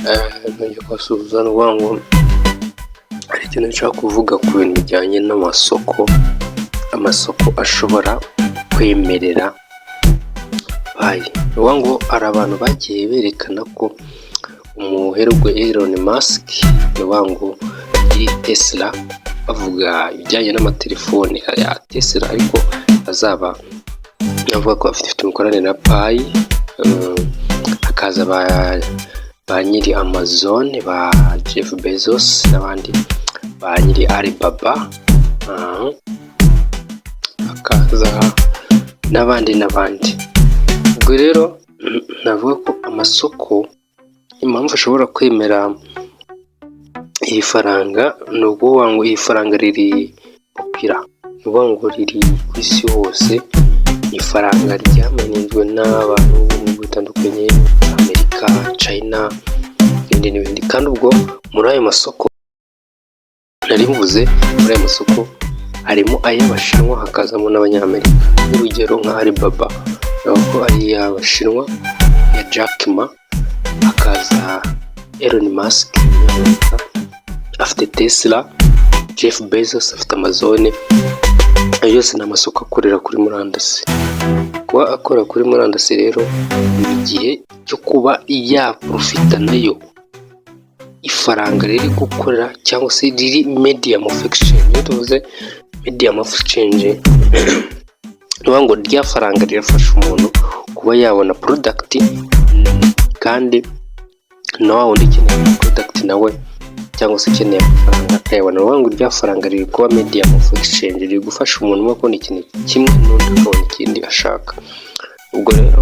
ngiye kubasuhuza ngo hari ikintu nshaka kuvuga ku bintu bijyanye n'amasoko. Amasoko ashobora kwemerera bayi ngo hari abantu bagiye berekana ko umuherwe Elon Musk ngo iri Tesla, bavuga ibijyanye n'amatelefone ya Tesla, ariko azaba yavuga ko afite imikoranire na Pi, hakaza ba nyiri Amazon, ba Jeff Bezos n'abandi, ba nyiri Alibaba, hakaza n'abandi. Ubwo rero navuga ko amasoko impamvu ashobora kwemera iyi faranga ni ukuvuga ngo iyi faranga riri popira, ni ukuvuga ngo riri ku isi hose. Ifaranga ryamenyejwe n'abantu batandukanye, Amerika, China n'ibindi. Kandi ubwo muri ayo masoko nari mvuze, muri ayo masoko harimo ay'Abashinwa, hakazamo n'Abanyamerika. Urugero nka Alibaba nako ari iy'Abashinwa ya Jack Ma, hakaza Elon Musk afite Tesla, Jeff Bezos afite Amazon. Ayo yose ni amasoko akorera kuri murandasi. Kuba akora kuri murandasi rero ni igihe cyo kuba yaprofita nayo ifaranga riri gukorera, cyangwa se riri medium of exchange. Iyo tuvuze medium of exchange niyo ngo rya faranga rirafasha umuntu kuba yabona product, kandi nawe wundi ukeneye product nawe cyangwa se ukeneye amafaranga akayabona. Niyo ngo rya faranga riri kuba medium of exchange, riri gufasha umuntu mu kubona ikintu kimwe n'undi akabona ikindi ashaka. Ubwo rero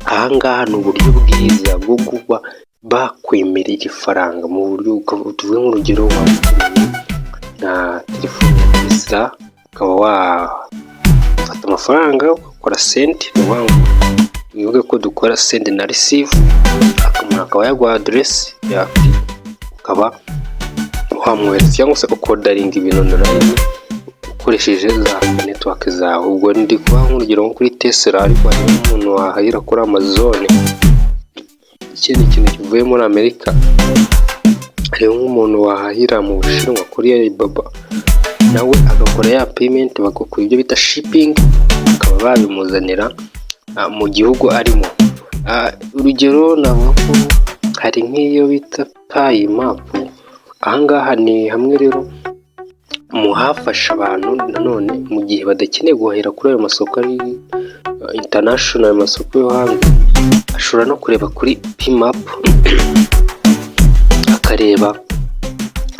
ahangaha ni uburyo bwiza bwo kuba bakwemerera ifaranga mu buryo tuvuge nk'urugero na telefone ya Tesla, ukaba wafata amafaranga ugakora send. Ni ukuvuga ngo bivuge ko dukora send na receive, umuntu akaba yaguha address yawe, ukaba wamwohereza cyangwa se ukodaringa ibintu online ukoresheje za network zawe. Ubwo ndi kuba nk'urugero nko kuri Tesla, ariko hari umuntu wahahira kuri Amazon, ikindi kintu kivuye muri Amerika, hari nk'umuntu wahahira mu Bushinwa kuri Alibaba, nawe agakora ya payment, bagakora ibyo bita shipping, bakaba babimuzanira mu gihugu arimo. Urugero navuga ko hari nk'iyo bita Pi Map. Ahangaha ni hamwe rero mu hafasha abantu nanone mu gihe badakeneye guhahira kuri ayo masoko ari international, amasoko yo hanze. Ashobora no kureba kuri Pi Map akareba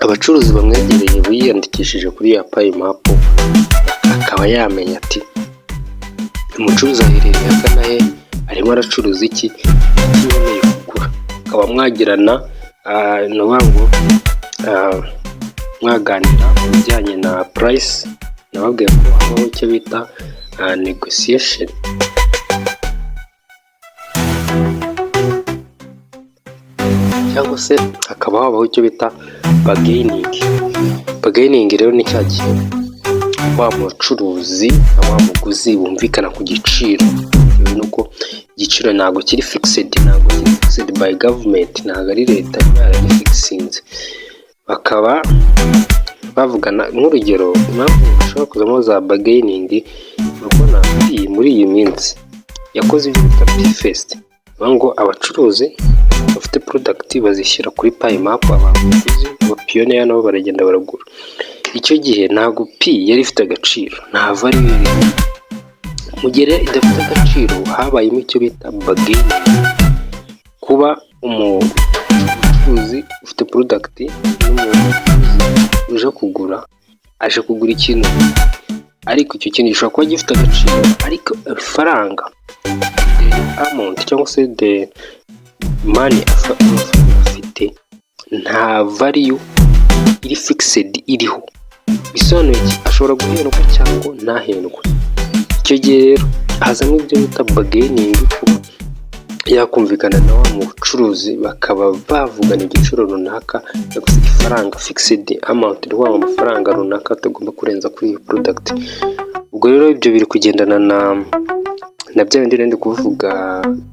abacuruzi bamwegereye biyandikishije kuri ya Pi Map, akaba yamenya ati umucuruzi aherereye agana he, arimo aracuruza iki nkeneye kugura. Akaba mwagirana ngo mwaganira ku bijyanye na price. Nababwiye ko habaho icyo bita negotiation, cyangwa se hakaba habaho icyo bita bargaining. Bargaining rero ni cya gihe wa mucuruzi na wa muguzi bumvikana ku giciro. Ni uko igiciro ntabwo kiri fixed, ntabwo kiri fixed by government, ntabwo ari leta yaragifixinze. Bakaba bavugana nk'urugero, impamvu bashobora kuzamo za bargaining, urabona muri iyi minsi yakoze ibyo bita P-Fest, ngo abacuruzi bafite product bazishyira kuri Pi Map, abaguzi abapiyoniya nabo baragenda baragura. Icyo gihe ntabwo Pi yari ifite agaciro, nta value. Mu gihe idafite agaciro, habayemo icyo bita bargaining, kuba umucuruzi ufite product n'umucuruzi uje kugura, aje kugura ikintu, ariko icyo kintu gishobora kuba gifite agaciro, ariko ifaranga amount cyangwa se the money afite nta value iri fixed iriho. Bisobanuye ashobora guhendwa cyangwa ntahendwe. Icyo gihe rero hazamo ibyo bita bargaining, kuba yakumvikana na wa mucuruzi, bakaba bavugana igiciro runaka, cyangwa se ifaranga fixed amount, rwa amafaranga runaka atagomba kurenza kuri iyi product. Ubwo rero ibyo biri kugendana na bya bindi ndi kuvuga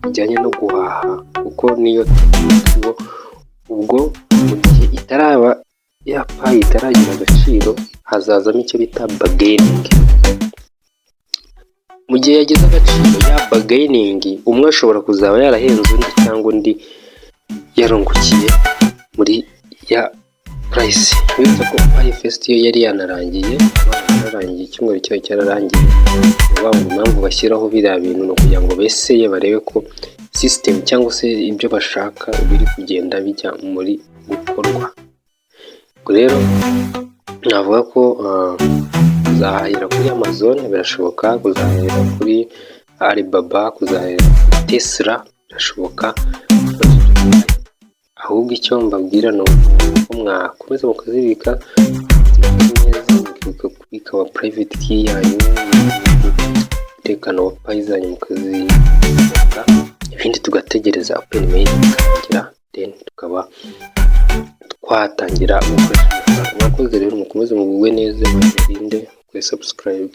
bijyanye no guhaha, kuko niyo ubwo mu gihe itaraba yapayi itaragira agaciro hazazamo icyo bita bargaining. Mu gihe yagize agaciro ya bargaining, umwe ashobora kuzaba yarahenze undi cyangwa undi yarungukiye muri ya price. Bivuze ko Pi Fest yo yari yanarangiye, icyumweru cyayo cyararangiye. Impamvu bashyiraho biriya bintu ni ukugira ngo beseye barebe ko system cyangwa se ibyo bashaka biri kugenda bijya muri gukorwa. Ubwo rero navuga ko kuzahahira kuri Amazon birashoboka, kuzahahira kuri Alibaba, kuzahahira kuri Tesla birashoboka. Ahubwo icyo mbabwira ni uko mwakomeza mukazibika neza, mukabika wa private key yanyu, umutekano wa Pi zanyu mukazibika, ibindi tugategereza open-mail ikarangira, then tukaba twatangira gukoresha amafaranga. Mwakoze rero, mukomeze mugubwe neza, mwirinde kuri subscribe.